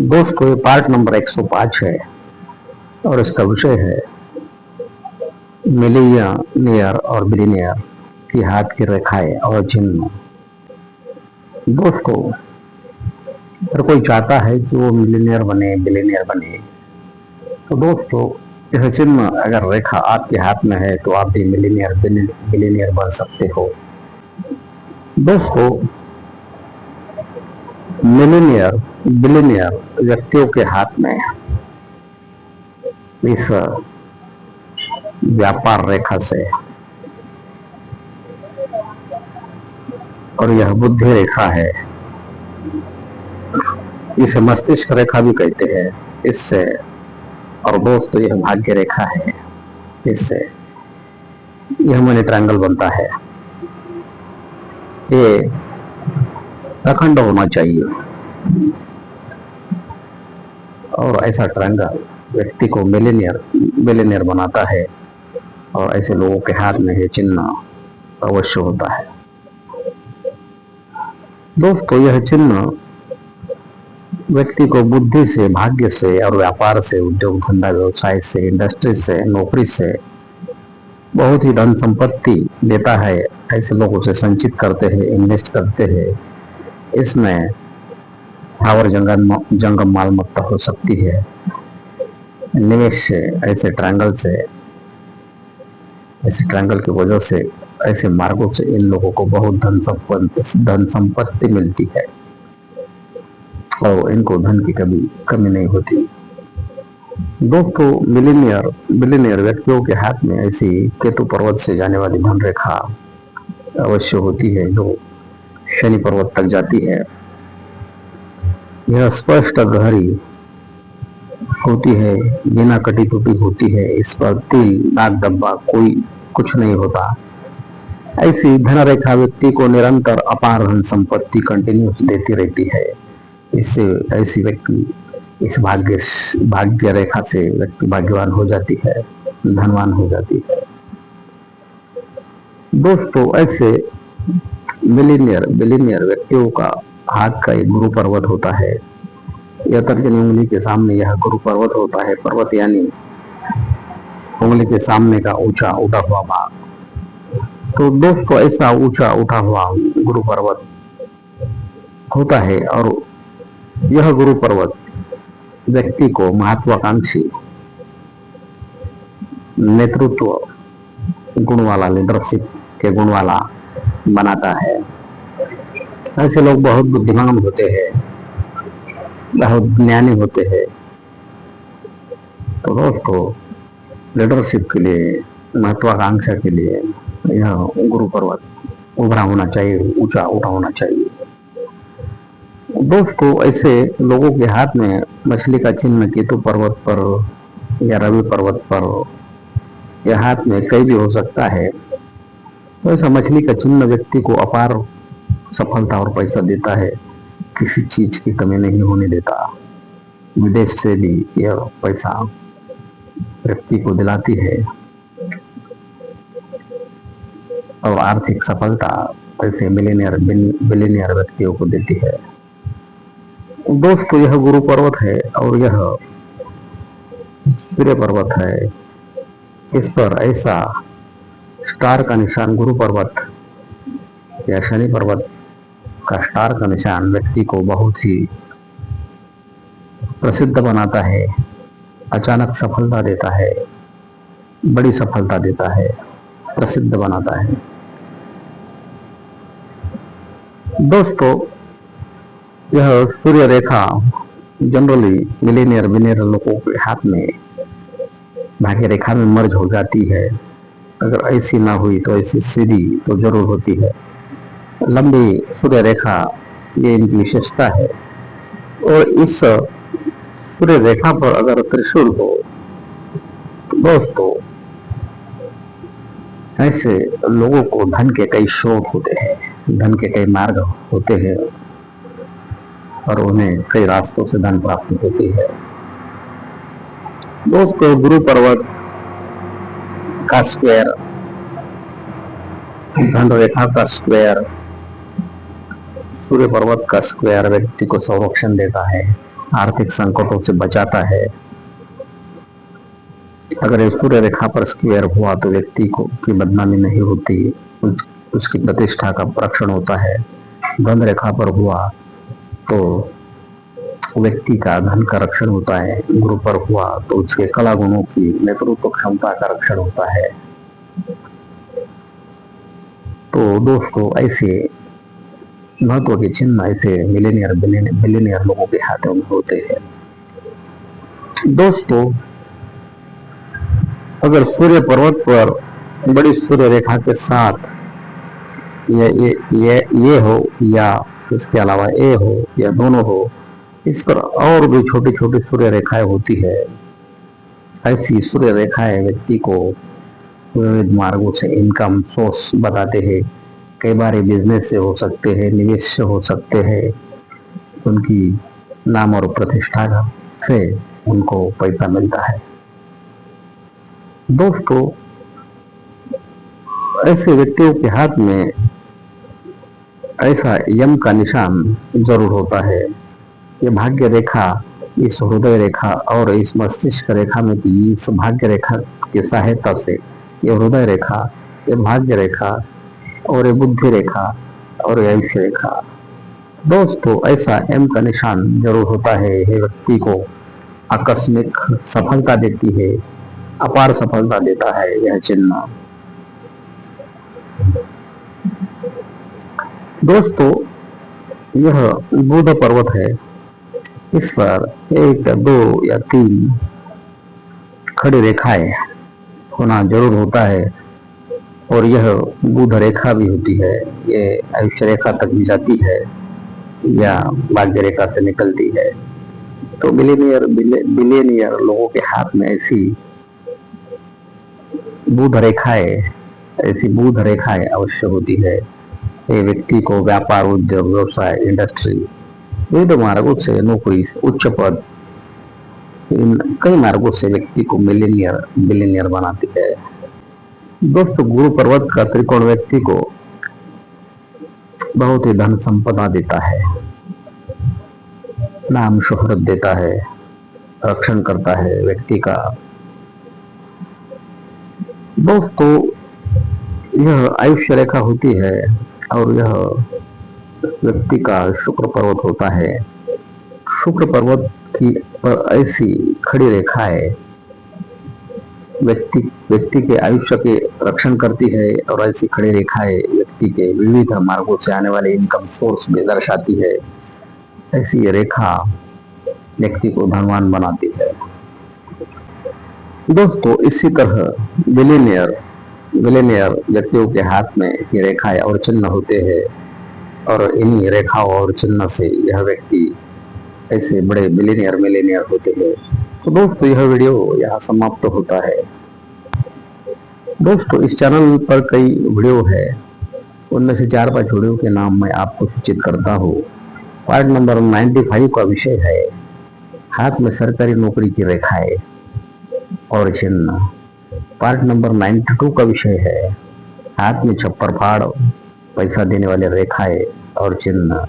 दोस्तों, ये part number 105 है और इसका विषय है मिलियनियर और बिलियनियर की हाथ की रेखाएं और चिन्ह। दोस्तों, अगर कोई चाहता है कि वो मिलियनियर बने, बिलियनियर बने, तो दोस्तों यह चिन्ह अगर रेखा आपके हाथ में है तो आप भी मिलियनियर बिलियनियर बन सकते हो। दोस्तों, मिलियनियर बिलियनियर व्यक्तियों के हाथ में इस व्यापार रेखा से, और यह बुद्धि रेखा है, इसे मस्तिष्क रेखा भी कहते हैं इससे, और दोस्तों यह भाग्य रेखा है, इससे यह मनी ट्रायंगल बनता है। ये अखंड होना चाहिए और ऐसा ट्रायंगल व्यक्ति को मिलियनियर बनाता है, और ऐसे लोगों के हाथ में ये चिन्ह अवश्य होता है। दोस्तों, यह चिन्ह व्यक्ति को बुद्धि से, भाग्य से और व्यापार से, उद्योग धंधा व्यवसाय से, इंडस्ट्री से, नौकरी से बहुत ही धन संपत्ति देता है। ऐसे लोग उसे संचित करते हैं, इन्वेस्ट करते हैं। इसमें स्थावर जंगम मालमत्ता हो सकती है। निवेश से, ऐसे ट्रायंगल की वजह से, ऐसे मार्गों से इन लोगों को बहुत धन संपत्ति मिलती है और इनको धन की कभी कमी नहीं होती। दोस्तों, बिलियनियर व्यक्तियों के हाथ में ऐसी केतु पर्वत से जाने वाली धन रेखा अवश्य होती है, जो शनि पर्वत तक जाती है। यह स्पष्ट गहरी होती है, बिना कटी टूटी होती है। इस पर तिल, दाग धब्बा कोई कुछ नहीं होता। ऐसी धन रेखा व्यक्ति को निरंतर अपार धन संपत्ति कंटिन्यूस देती रहती है। इससे ऐसी व्यक्ति इस भाग्य रेखा से व्यक्ति भाग्यवान हो जाती है, धनवान हो जाती है। दोस्तों, ऐसे बिलियनियर व्यक्तियों का हाथ का एक गुरु पर्वत होता है। यह तर्जनी उंगली के सामने यह गुरु पर्वत होता है। पर्वत यानी उंगली के सामने का ऊंचा उठा हुआ भाग। तो दोस्तों, ऐसा ऊंचा उठा हुआ गुरु पर्वत होता है, और यह गुरु पर्वत व्यक्ति को महत्वाकांक्षी, नेतृत्व गुण वाला, लीडरशिप के गुण वाला बनाता है। ऐसे लोग बहुत बुद्धिमान होते हैं, बहुत ज्ञानी होते हैं। तो दोस्तों, लीडरशिप के लिए, महत्वाकांक्षा के लिए यह गुरु पर्वत उभरा होना चाहिए, ऊंचा उठा होना चाहिए। दोस्तों, ऐसे लोगों के हाथ में मछली का चिन्ह केतु पर्वत पर या रवि पर्वत पर या हाथ में कहीं भी हो सकता है। तो ऐसा मछली का चिन्ह व्यक्ति को अपार सफलता और पैसा देता है, किसी चीज की कमी नहीं होने देता। विदेश से भी यह पैसा व्यक्ति को दिलाती है और आर्थिक सफलता ऐसे बिलियनियर व्यक्तियों को देती है। दोस्तों, यह गुरु पर्वत है और यह सूर्य पर्वत है। इस पर ऐसा स्टार का निशान, गुरु पर्वत या शनि पर्वत का स्टार का निशान व्यक्ति को बहुत ही प्रसिद्ध बनाता है, अचानक सफलता देता है, बड़ी सफलता देता है, प्रसिद्ध बनाता है। दोस्तों, यह सूर्य रेखा जनरली मिलियनियर बिलियनियर लोगों के हाथ में भाग्य रेखा में मर्ज हो जाती है। अगर ऐसी ना हुई तो ऐसी सीधी तो जरूर होती है। लंबी सूर्य रेखा ये इनकी विशेषता है। और इस सूर्य रेखा पर अगर त्रिशूल हो तो दोस्तों, ऐसे लोगों को धन के कई स्रोत होते हैं, धन के कई मार्ग होते हैं और उन्हें कई रास्तों से धन प्राप्ति होती है। दोस्तों, गुरु पर्वत का स्क्वायर, धन रेखा का स्क्वायर, सूर्य पर्वत का स्क्वायर व्यक्ति को संरक्षण देता है, आर्थिक संकटों से बचाता है। अगर ये सूर्य रेखा पर स्क्वायर हुआ तो व्यक्ति को की बदनामी नहीं होती, उसकी प्रतिष्ठा का रक्षण होता है। धन रेखा पर हुआ तो व्यक्ति का धन का रक्षण होता है। गुरु पर हुआ तो उसके कला गुणों की नेतृत्व क्षमता का रक्षण होता है। तो दोस्तों, ऐसे महत्व के चिन्ह ऐसे मिलेनियर लोगों के हाथों में होते हैं। दोस्तों, अगर सूर्य पर्वत पर बड़ी सूर्य रेखा के साथ ये हो या इसके अलावा ए हो या दोनों हो, इस पर और भी छोटी छोटी सूर्य रेखाएं होती है। ऐसी सूर्य रेखाएं व्यक्ति को विविध मार्गों से इनकम सोर्स बताते हैं। कई बार ये बिजनेस से हो सकते हैं, निवेश से हो सकते हैं, उनकी नाम और प्रतिष्ठा से उनको पैसा मिलता है। दोस्तों, ऐसे व्यक्तियों के हाथ में ऐसा यम का निशान जरूर होता है। ये भाग्य रेखा, इस हृदय रेखा और इस मस्तिष्क रेखा में की इस भाग्य रेखा की सहायता से ये हृदय रेखा, ये भाग्य रेखा और ये बुद्धि रेखा और ये आयुष्य रेखा, दोस्तों ऐसा एम का निशान जरूर होता है। ये व्यक्ति को आकस्मिक सफलता देती है, अपार सफलता देता है यह चिन्ह। दोस्तों, यह बुध पर्वत है। इस पर 1 या 2 या 3 खड़ी रेखाएं होना जरूर होता है और यह बुध रेखा भी होती है। ये आयुष्य रेखा तक भी जाती है या भाग्य रेखा से निकलती है। तो बिलियनियर लोगों के हाथ में ऐसी बुध रेखाएं अवश्य होती है। ये व्यक्ति को व्यापार, उद्योग, व्यवसाय, इंडस्ट्री, विविध मार्गों से नौकरी, उच्च पद, इन कई मार्गों से व्यक्ति को बिलियनियर बनाती है। दोस्तों, गुरु पर्वत का त्रिकोण व्यक्ति को बहुत ही धन संपदा देता है, नाम शोहरत देता है, रक्षण करता है व्यक्ति का। दोस्तों, यह आयुष्य रेखा होती है और यह व्यक्ति का शुक्र पर्वत होता है। शुक्र पर्वत की पर ऐसी खड़ी रेखाएं व्यक्ति के आयुष्य के रक्षण करती है और ऐसी खड़ी रेखाएं व्यक्ति के विविध मार्गों से आने वाले इनकम सोर्स भी दर्शाती है। ऐसी रेखा व्यक्ति को धनवान बनाती है। दोस्तों, इसी तरह बिलियनियर व्यक्तियों के हाथ में ये रेखाएं और चिन्ह होते हैं और इन्हीं रेखाओं और चिन्ह से यह व्यक्ति ऐसे बड़े मिलेनियर होते हैं। तो दोस्तों, यह वीडियो यहाँ समाप्त होता है। दोस्तों, इस चैनल पर कई वीडियो है, उनमें से 4-5 वीडियो के नाम मैं आपको सूचित करता हूँ। पार्ट नंबर 95 का विषय है हाथ में सरकारी नौकरी की रेखाएं और चिन्ह। पार्ट नंबर 92 का विषय है हाथ में छप्पर फाड़ पैसा देने वाले रेखाएं और चिन्ह।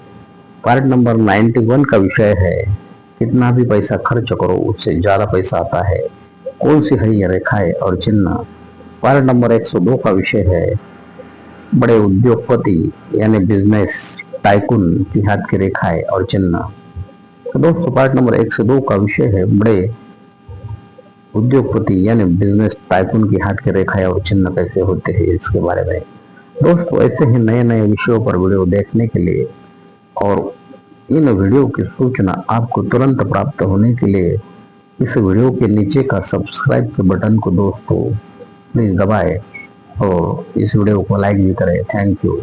पार्ट नंबर 91 का विषय है कितना भी पैसा खर्च करो उससे ज्यादा पैसा आता है, कौन सी है ये रेखाएं और चिन्ह। पार्ट नंबर 102 का विषय है बड़े उद्योगपति यानी बिजनेस टाइकून की हाथ की रेखाएं और चिन्ह। तो दोस्तों, पार्ट नंबर 102 का विषय है बड़े उद्योगपति यानी बिजनेस टाइकून की हाथ की रेखाएं और चिन्ह कैसे होते हैं, इसके बारे में। दोस्तों, ऐसे ही नए नए विषयों पर वीडियो देखने के लिए और इन वीडियो की सूचना आपको तुरंत प्राप्त होने के लिए इस वीडियो के नीचे का सब्सक्राइब के बटन को दोस्तों प्लीज दबाएं और इस वीडियो को लाइक भी करें। Thank you.